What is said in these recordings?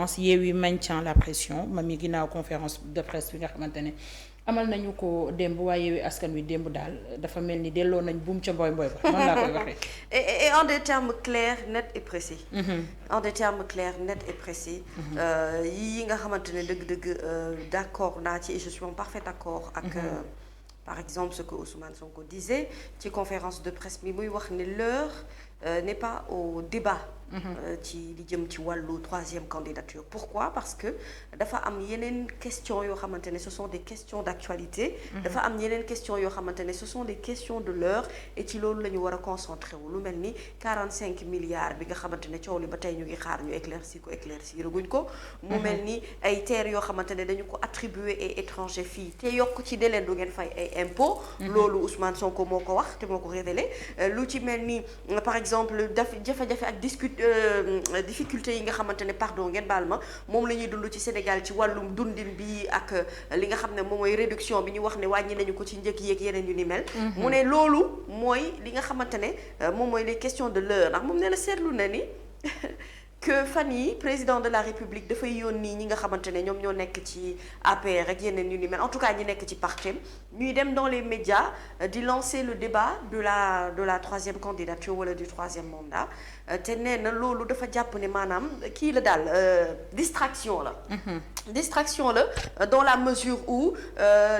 violence Yewwi maintient la pression ma mi ginnaaw conférence de presse bi nga xamante ne amal nañu ko démb waaye Yewwi Askan Wi démb daal dafa mel ni delloo nañ buum ca mboy mboy ba noonu laa koy waxee. et en des termes clairs nets et précis. En des termes clairs nets et précis. yi nga xamante ne dëgg-dëgg d'accord naa ci et je suis en parfait accord ak. Par exemple ce que Ousmane Sonko disait ci conférence de presse bi muy wax ne l'heure n'est pas au débat. ci li jëm ci wàllu troisième candidature. Pourquoi? Parce que dafa am yeneen questions yoo xamante ne ce sont des questions d'actualité. dafa am yeneen questions yoo xamante ne ce sont des questions de l'heure et ci loolu la ñu war a concentrer wu lu mel ni 45 milliards bi nga xamante ne coow li ba tey ñu ngi xaar ñu éclaircir guñ ko. mu mel ni ay terres yoo xamante ne dañu ko attribuer ay étrangers fii te yokk ci ne leen du ngeen fay ay impôts. loolu Ousmane Sonko moo ko wax te moo ko révélé lu ci mel ni par exemple jafe-jafe ak difficulté yi nga xamante ne pardon ngeen baal ma moom la ñuy dund ci Sénégal ci wàllum dundin bi ak li nga xam ne moom mooy réduction bi ñu wax ne wàññi nañu ko ci njëkk yeeg yeneen yu ni mel. mu ne loolu mooy li nga xamante ne moom mooy les questions de l'heure ndax moom nee na seetlu na ni que fan yi président de la République dafay yónni ñi nga xamante ne ñoom ñoo nekk ci APR ak yeneen yu ni mel en tout cas ñi nekk ci parti ñuy dem dans les médias di lancer le débat de la troisième candidature wala du troisième mandat te nee na loolu dafa jàpp ne maanaam kii la daal distraction la. distraction la dans la mesure où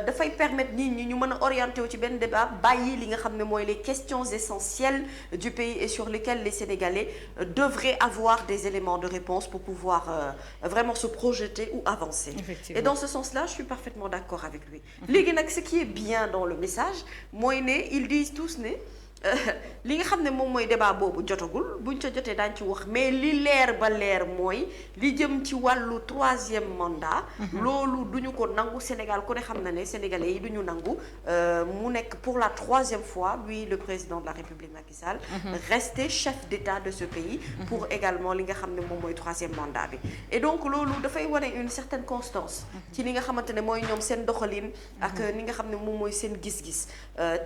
dafay permettre nit ñi ñu mën a orienter wu ci benn débat bàyyi li nga xam ne mooy les questions essentielles du pays et sur lesquelles les Sénégalais devraient avoir des éléments de réponse pour pouvoir vraiment se projeter ou avancer. Et dans ce sens-là je suis parfaitement d'accord avec lui. léegi nag ce qui est bien dans le message mooy ne ils disent tous ne li nga xam ne moom mooy débat boobu jotagul buñ ca jotee daañu ci wax mais li leer ba leer mooy li jëm ci wàllu troisième mandat. loolu duñu ko nangu Sénégal ku ne xam na ne sénégalais yi duñu nangu mu nekk pour la troisième fois lui le président de la République Macky Sall. rester chef d'État de ce pays. pour également li nga xam ne moom mooy troisième mandat bi. et donc loolu dafay wane une certaine constance. ci li nga xamante ne mooy ñoom seen doxalin. ak ni nga xam ne moom mooy seen gis-gis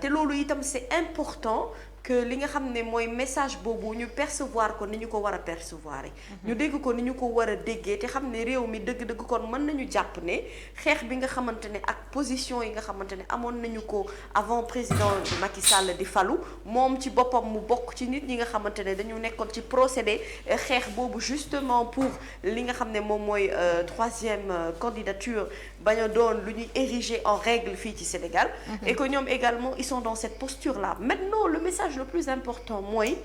te loolu itam c'est important. que li nga xam ne mooy message boobu ñu percevoir ko ni ñu ko war a percevoir ñu dégg ko ni ñu ko war a déggee te xam ne réew mi dëgg-dëgg kon mën nañu jàpp ne xeex bi nga xamante ne ak position yi nga xamante ne amoon nañu ko avant président Macky Sall di falu moom ci boppam mu bokk ci nit ñi nga xamante ne dañu nekkoon ci procédé xeex boobu justement pour li nga xam ne moom mooy troisième candidature bañ a doon lu ñuy ériger en règle fii ci Sénégal et que ñoom également ils sont dans cette posture là maintenant le message le plus important mooy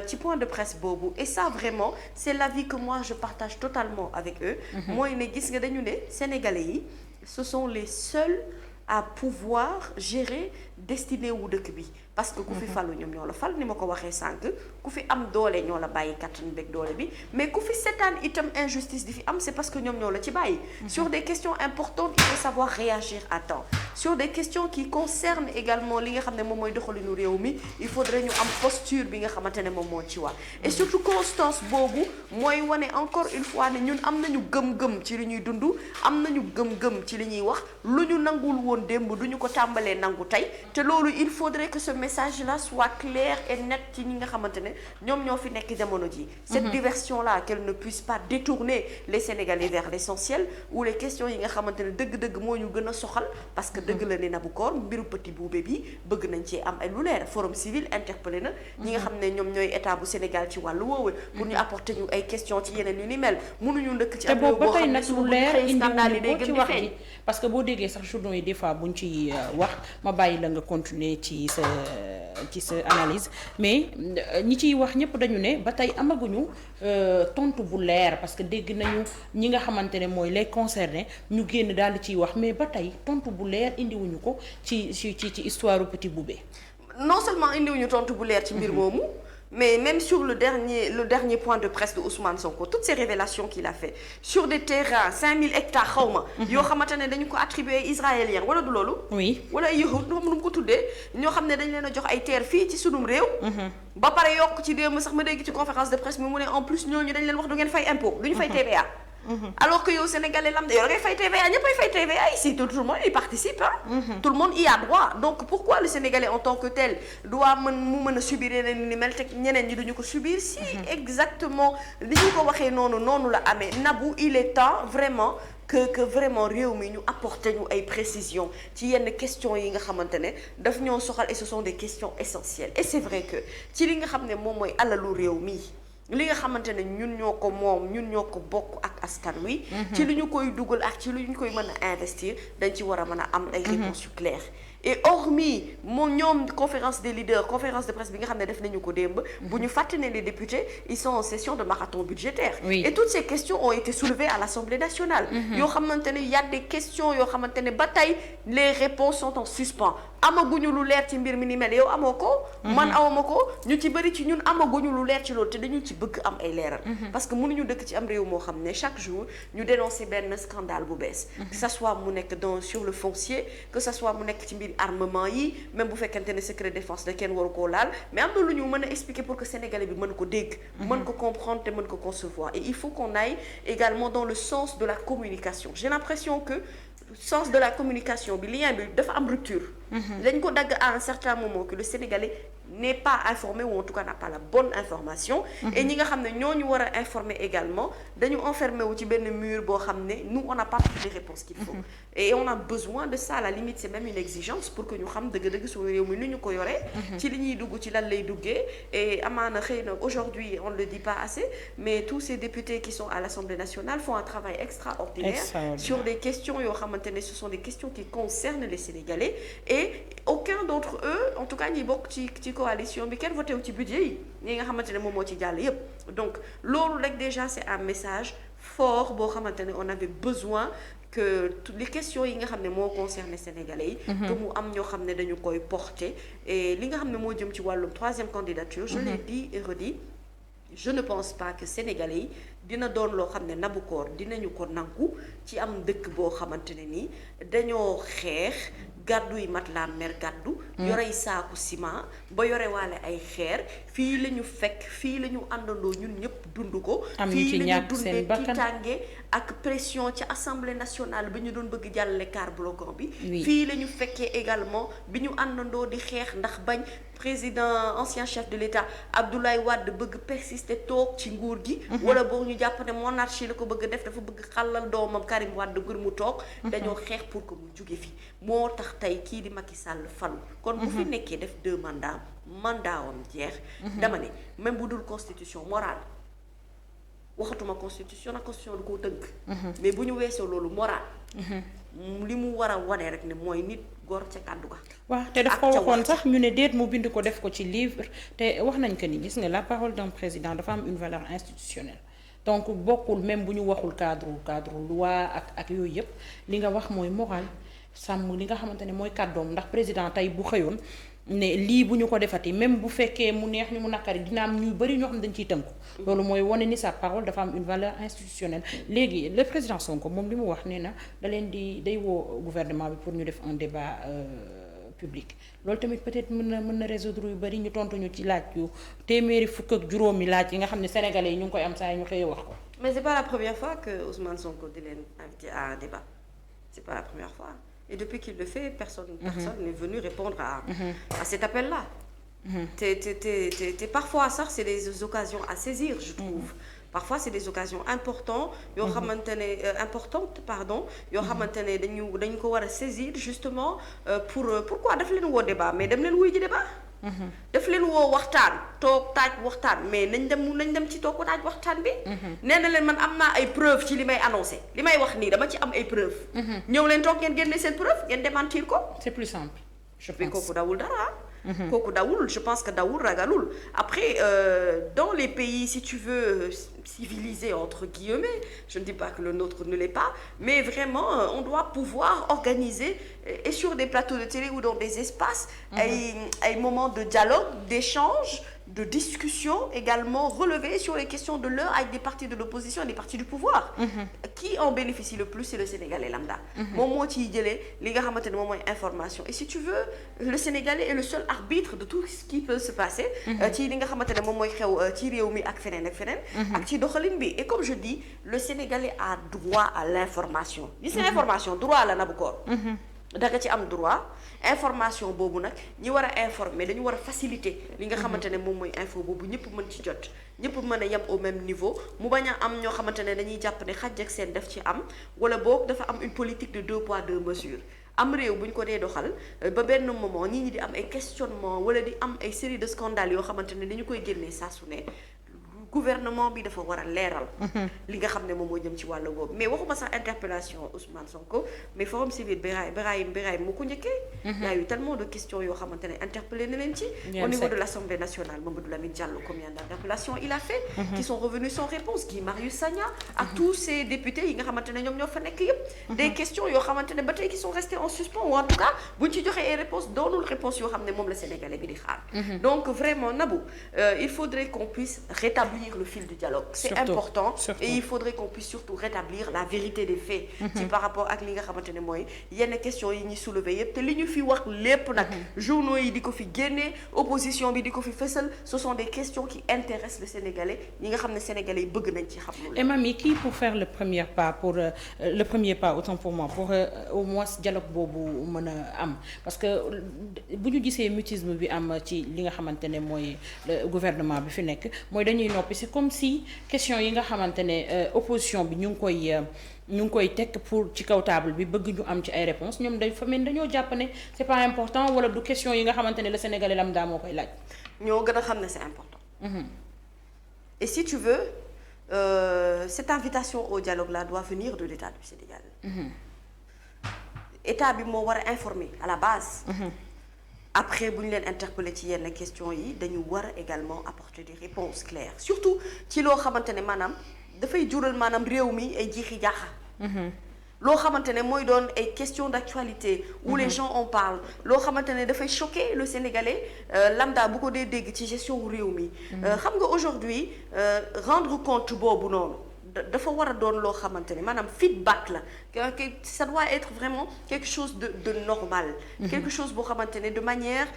ci point de presse boobu et ça vraiment c'est l'avis que moi je partage totalement avec eux mooy ne gis nga dañu ne Sénégalais yi ce sont les seuls à pouvoir gérer destinée wu dëkk bi parce que ku fi falu ñoom ñoo la fal ni ma ko waxee sànq ku fi am doole ñoo la bàyyi kattan beeg doole bi mais ku fi seetaan itam injustice di fi am c'est parce que ñoom ñoo la ci bàyyi. sur des questions importantes il faut savoir réagir à temps sur des questions qui concernent également li nga xam ne moom mooy doxalinu réew mi il faudrait ñu am posture bi nga xamante ne moom moo ci wax et surtout constance boobu mooy wane encore une fois ne ñun am nañu gëm-gëm ci li ñuy dund am nañu gëm-gëm ci li ñuy wax lu ñu nangul woon démb du ñu ko tàmbalee nangu tey te loolu il faudrait que ce message là soit clair et net ci ñi nga xamante ne ñoom ñoo fi nekk jamono ji cette diversion là qu'elle ne puisse pas détourner les Sénégalais vers l'essentiel ou les questions yi nga xamante ne dëgg-dëgg moo ñu gën a soxal parce que dëgg la ne Naboucor mbiru Petit Boubé bi bëgg nañ ci am ay lu leer forum civil interpellé na ñi nga xam ne ñoom ñooy état bu Sénégal ci wàllu woowu pour ñu apporter ñu ay questions ci yeneen yu ni mel mënuñu ndëkk ci am réew boo xam ne suñu indiwuñu ko ci wax ji parce que boo déggee sax journaux yi des fois buñ ci wax ma bàyyi la nga continuer ci sa analyse mais ñi ciy wax ñëpp dañu ne ba tey amaguñu tontu bu leer parce que dégg nañu ñi nga xamante ne mooy les concernés ñu génn daal di ciy wax mais ba tey tontu bu leer indiwuñu ko ci histoire Petit Boubé. non seulement indiwuñu tontu bu leer ci mbir moomu. mais même sur le dernier point de presse de Ousmane Sonko toutes ces révélations qu'il a fait sur des terrains 5000 hectares xawma yoo xamante ne dañu ko attribué israélien wala du loolu oui wala yahud nu mu ko tuddee ñoo xam ne dañ leen a jox ay terre fii ci sunum réew ba pare yokk ci démb sax ma dégg ci conférence de presse mi mu ne en plus ñooñu dañ leen wax du ngeen fay impôt du ñu fay TVA alors que yow sénégalais lam yow da ngay fay TVA ñëppay fay TVA ici tout le monde y participe tout le monde y a droit donc pourquoi le sénégalais en tant que tel doit mën a subir yeneen ni mel te ñeneen ñi duñu ko subir si exactement li ñu ko waxee noonu la amee Nabou il est temps vraiment que vraiment réew mi ñu apporter ñu ay précisions ci yenn questions yi nga xamante ne daf ñoo soxal et ce sont des questions essentielles et c'est vrai que ci li nga xam ne moom mooy alalu réew mi li nga xamante ne ñun ñoo ko moom ñun ñoo ko bokk ak askan wi. ci li ñu koy dugal ak ci li ñu koy mën a investir dañ ci war a mën a am ay réponses yu claires. et hormis ñoom conférence des leaders conférence de presse bi nga xam ne def nañu ko démb. bu ñu fàtte ne les députés ils sont en session de marathon budgétaire. Oui. et toutes ces questions ont été soulevées à l'Assemblée nationale. yoo xamante ne y a des questions yoo xamante ne ba tey les réponses sont en suspens amaguñu lu leer ci mbir mi ni mel yow amoo ko. man awma ko ñu ci bëri ci ñun amaguñu lu leer ci loolu te dañu ci bëgg am ay leeral. parce que mënuñu dëkk ci am réew moo xam ne chaque jour ñu dénoncer benn scandale bu bees. que ça soit mu nekk sur le foncier que ça soit mu nekk ci mbir armement yi même bu fekkente ne secret défense da kenn waru koo laal mais am na lu ñu mën a expliquer pour que sénégalais bi mën ko dégg. mën ko comprendre te mën ko concevoir et il faut qu'on aille également dans le sens de la communication j'ai l'impression que sens de la communication bi lien bi dafa am rupture. lañ ko dagg à un certain moment que le sénégalais n'est pas informé ou en tout cas n'a pas la bonne information. et ñi nga xam ne ñooñu war a informer également dañu enfermé wu ci benn mur boo xam ne nous on n'a pas toutes les réponses qu'il faut. et on a besoin de ça à la limite c'est même une exigence pour que ñu xam dëgg-dëgg suñu réew mi nu ñu ko yoree. ci li ñuy dugg ci lan lay duggee et amaana xëy na aujourd'hui on ne le dit pas assez mais tous ces députés qui sont à l'Assemblée nationale font un travail extraordinaire sur des questions yoo xamante ne ce sont des questions qui concernent les Sénégalais et aucun d'entre eux en tout cas ñi bokk ci coalition bi kenn voté wu ci budget yi ñi nga xamante ne moom moo ci jàll yépp donc loolu rek déjà c'est un message fort boo xamante ne on avait besoin que les questions yi nga xam ne moo concerné Sénégalais yi que mu am ñoo xam ne dañu koy porter et li nga xam ne moo jëm ci wàllum troisième candidature je l'ai dit et redit je ne pense pas que Sénégalais yi dina doon loo xam ne Nabou Cor dinañu ko nangu ci am dëkk boo xamante ne nii dañoo xeex gàddu yi mat la mer gàddu yorey saaku ciment ba yore waale ay xeer fii la ñu fekk fii la ñu àndandoo ñun ñëpp dund ko fii la ñu dundee tiitaange ak pression ci assemblée nationale bi ñu doon bëgg jàllale car bloquant bi fii la ñu fekkee également bi ñu àndandoo di xeex ndax bañ président ancien chef de l'État Abdoulaye Wade bëgg persister toog ci nguur gi wala boog ñu jàpp ne monarchie la ko bëgg def dafa bëgg xalal doomam Karim Wade ngir mu toog dañoo xeex pour que mu jóge fi moo tax tey kii di Macky Sall falu kon bu fi nekkee def 2 mandats wam jeex dama ne même bu dul constitution morale waxatuma constitution na constitution du ko tënk mais bu ñu weesoo loolu moral li mu war a wane rek ne mooy nit góor ca kàddu ga waaw te daf ko waxoon sax ñu ne déet mu bind ko def ko ci livre te wax nañ ko ni gis nga la parole d'un président dafa am une valeur institutionnelle donc bokkul même bu ñu waxul cadre loi ak yooyu yëpp li nga wax mooy moral sàmm li nga xamante ne mooy kàddoom ndax président tey bu xëyoon ne lii bu ñu ko defati même bu fekkee mu neex ñu mu naqari dina am ñu bari ñoo xam ne dañ ciy tënku loolu mooy wane ni sa parole dafa am une valeur institutionnelle léegi le président Sonko moom li mu wax nee na da leen di day woo gouvernement bi pour ñu def un débat public loolu tamit peut-être mën na résoudre yu bari ñu tontu ñu ci laaj yu téeméeri fukk ak juróomi laaj yi nga xam ne sénégalais yi ñu ngi koy am saa yi ñu xëyee wax ko. mais c'est pas la première fois que Ousmane Sonko di leen invité à un débat c'est pas la première fois. Et depuis qu'il le fait, personne n'est venu répondre à cet appel-là. Parfois, ça, c'est des occasions à saisir, je trouve. Parfois, c'est des occasions importantes, yoo xamante ne dañu ko war a saisir justement pourquoi daf leen woo débat mais dem leen wuy ji débat. daf leen woo waxtaan toog taaj waxtaan mais nañ dem ci toog taaj waxtaan bi. nee na leen man am naa ay preuves ci li may annoncé li may wax nii dama ci am ay preuves. ñëw leen toog ngeen génne seen preuve ngeen démentir ko. c'est plus simple. je pense kooku dawul dara. kooku dawul je pense que dawul ragalul après dans les pays si tu veux civilisés entre guillemets je ne dis pas que le nôtre ne l'est pas mais vraiment on doit pouvoir organiser et sur des plateaux de télé ou dans des espaces ay moments de dialogue d'échange de discussion également relevées sur les questions de l'heure avec des partis de l'opposition et des partis du pouvoir. Qui en bénéficie le plus, c'est le Sénégalais lambda. moom moo ciy jëlee li nga xamante ne moom mooy information et si tu veux le Sénégalais est le seul arbitre de tout ce qui peut se passer. ci li nga xamante ne moom mooy xew ci réew mi ak feneen ak feneen. ak ci doxalin bi et comme je dis le Sénégalais a droit à l'information. gis nga information droit la Nabukor. da nga ci am droit information boobu nag ñi war a informer dañu war a faciliter li nga xamante ne moom mooy info boobu ñëpp mën ci jot ñëpp mën a yem au même niveau mu bañ a am ñoo xamante ne dañuy jàpp ne xàjj ak seen def ci am wala boog dafa am une politique de 2 poids 2 mesures am réew bu ñu ko dee doxal ba benn moment nit ñi di am ay questionnement wala di am ay série de scandales yoo xamante ne dañu koy génnee saa su ne gouvernement bi dafa war a leeral. li nga xam ne moom moo jëm ci wàllu boobu mais waxuma sax interpellation Ousmane Sonko mais forum civil Birahim mu ko njëkkee. y a eu tellement de questions yoo xamante ne interpellé na leen ci. au niveau de l'Assemblée nationale Mamadou Lamine Diallo combien d'interpellations il a fait. qui sont revenus sans réponse Guy Marius Sagna. ak tous ces députés yi nga xamante ne ñoom ñoo fa nekk yëpp. des questions yoo xamante ne ba tey qui sont restés en suspens ou en tout cas buñ ci joxee ay réponses doonul réponse yoo xam ne moom la Sénégalais bi di xaar. donc vraiment Nabou il faudrait qu'on puisse rétablir le fil du dialogue c'est important et il faudrait qu'on puisse surtout rétablir la vérité des faits ci par rapport ak li nga xamante ne mooy yenn questions yi ñuy soulever yépp te li ñu fi wax lépp nag journaux yi di ko fi génnee opposition bi di ko fi fësal ce sont des questions qui intéressent le Sénégalais ñi nga xam ne Sénégalais yi bëgg nañ ci xam loolu. Et Mamy kii pour faire le premier pas autant pour moi pour au moins dialogue boobu mën a am parce que bu ñu gisee mutisme bi am ci li nga xamante ne mooy gouvernement bi fi nekk mooy dañuy noppi c'est comme si question yi nga xamante ne opposition bi ñu ngi koy teg pour ci kaw table bi bëgg ñu am ci ay réponses ñoom dañoo jàpp ne c'est pas important wala du question yi nga xamante ne le Sénégalais lambda moo koy laaj. ñoo gën a xam ne c'est important. Et si tu veux cette invitation au dialogue là doit venir de l'État du Sénégal. État bi moo war a informer à la base. Après bu ñu leen interpeller ci yenn questions yi dañu war a également apporter des réponses claires surtout ci loo xamante ne maanaam dafay jural maanaam réew mi ay jiixi jaaxa. loo xamante ne mooy doon ay questions d'actualité où les gens en parlent loo xamante ne dafay choquer le Sénégalais lambda bu ko dee dégg ci gestion réew mi. xam nga aujourd'hui rendre compte boobu noonu. dafa war a doon loo xamante ne maanaam feedback la ça doit être vraiment quelque chose de normal. quelque chose boo xamante ne de manière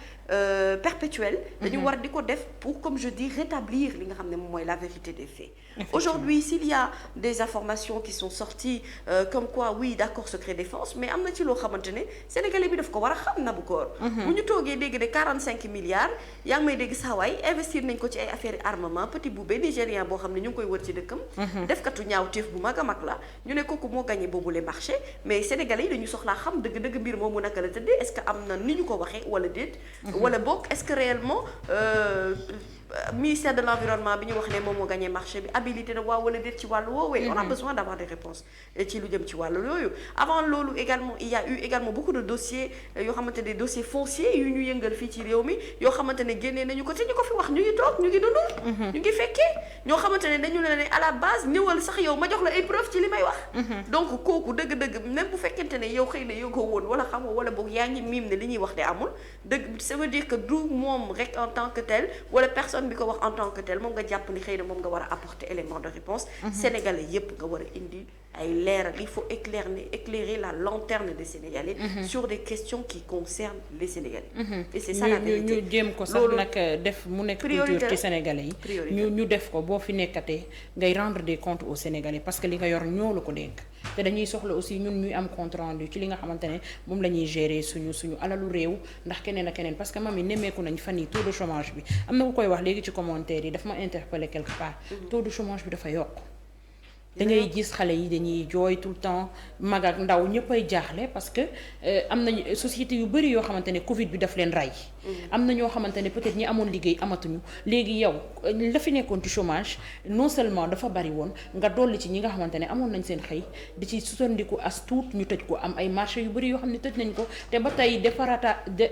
perpétuelle. dañu war di ko def pour comme je dis rétablir li nga xam ne moom mooy la vérité des faits. Aujourd'hui s'il y a des informations qui sont sorties comme quoi oui d'accord secret défense mais am na ci loo xamante ne Sénégalais bi daf ko war a xam na bu koor. bu ñu toogee dégg de 45 milliards yaa ngi may dégg saawaay investir nañ ko ci ay affaires armement petit boubé nigérien boo xam ne ñu ngi koy wër ci dëkkam. katu ñaaw téef bu mag a mag la ñu ne kooku moo gagné boobu les marchés mais Sénégalais yi dañu soxlaa xam dëgg-dëgg mbir moomu naka la tëddee est-ce que am na ni ñu ko waxee wala déet. wala boog est-ce que réellement ministère de l'environnement bi ñu wax ne moom moo gagné marché bi habilité na waaw wala déet ci wàllu woowee. on a besoin d'avoir des réponses ci lu jëm ci wàllu yooyu. avant loolu également il y a eu également beaucoup de dossiers yoo xamante ne dossiers fonciers yu ñu yëngal fii ci réew mi yoo xamante ne génnee nañu ko te ñu ko fi wax ñu ngi toog ñu ngi dund. ñu ngi fekkee ñoo xamante ne dañu ne à la base ñëwal sax yow ma jox la ay preuves ci li may wax. donc kooku dëgg-dëgg même bu fekkente ne yow xëy na yëgoo woon wala xamoo wala boog yaa ngi miim ne li ñuy wax de amul dëgg ça veut dire que du moom rek en tant que tel wala personne bi ko wax en tant que tel moom nga jàpp ni xëy na moom nga war a apporter élément de réponse. Sénégalais yépp nga war a indi ay leeral il faut éclairer la lanterne des Sénégalais. sur des questions qui concernent les Sénégalais. et c'est ça la vérité ñu jéem ko sax nag def mu nekk culture ci Sénégalais yi. ñu def ko boo fi nekkatee ngay rendre des comptes aux Sénégalais parce que li nga yor ñoo la ko dénk. te dañuy soxla aussi ñun ñuy am compte rendu ci li nga xamante ne moom la ñuy gérer suñu alalu réew ndax keneen ak keneen parce que Mamy nemmeeku nañ fan yi taux de chômage bi am na ku koy wax léegi ci commentaire yi daf ma interpellé quelque part. taux de chômage bi dafa yokk. da ngay gis xale yi dañuy jooy tout le temps mag ak ndaw ñëppay jaaxle parce que am nañu société yu bari yoo xamante ne Covid bi daf leen rey. am na ñoo xamante ne peut-être ñi amoon liggéey amatuñu léegi yow la fi nekkoon ci chômage non seulement dafa bari woon nga dolli ci ñi nga xamante ne amoon nañ seen xëy di ci sutandiku as tuut ñu tëj ko am ay marché yu bari yoo xam ne tëj nañ ko te ba tey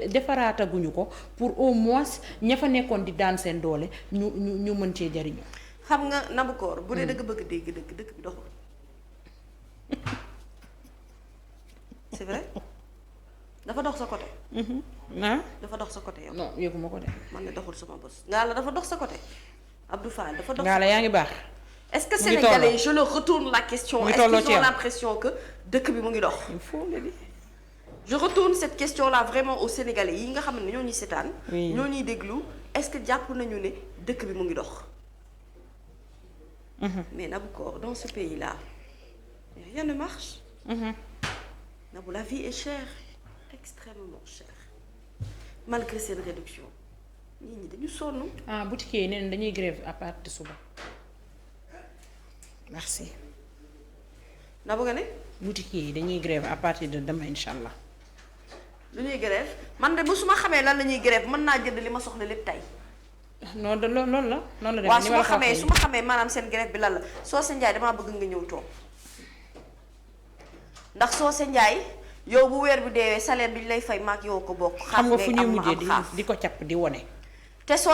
defaraataguñu ko pour au moins ña fa nekkoon di daan seen doole ñu mën cee jariñu. xam nga Nabukor bu dee dëgg bëgg dégg dëkk bi doxul c'est vrai dafa dox sa côté. ah. dafa dox sa côté yow. non yëguma ko de. man ne doxul sama bës. ngaa la dafa dox sa côté Abdou Fall dafa dox. ngaa la yaa ngi baax. est-ce que mu ngi sénégalais je leur retourne la question. mu ngi est-ce tolloo qu'ils ci ont yow. l'impression que dëkk bi mu ngi dox. il faut nga di. je retourne cette question là vraiment aux sénégalais yi nga xam ne ñoo ñuy seetaan. Oui. ñoo ñuy déglu est-ce que jàpp nañu ne dëkk bi mu ngi dox. mais Nabou dans ce pays là rien ne marche. Nabou la vie est chère extrêmement chère malgré seen réduction nit ñi dañu sonn. ah boutique yi nee dañuy grève à partir de suba. merci. Nabou nga ne. boutique yi dañuy grève à partir de demain incha allah. lu ñuy grève man de bu su ma xamee lan la ñuy grève mën naa jënd li ma soxla lépp tey. non de loolu la noonu la. waaw demee su ma xamee su ma xamee maanaam seen grève bi lan la Socé Ndiaye damaa bëgg nga ñëw toog ndax Socé Ndiaye yow bu weer bi deewee salaire bi ñu lay fay maak yow ko bokk. xam nga fu ñuy xaaf mujjee ngay am ma am xaaf di ko capp di wone. te Socé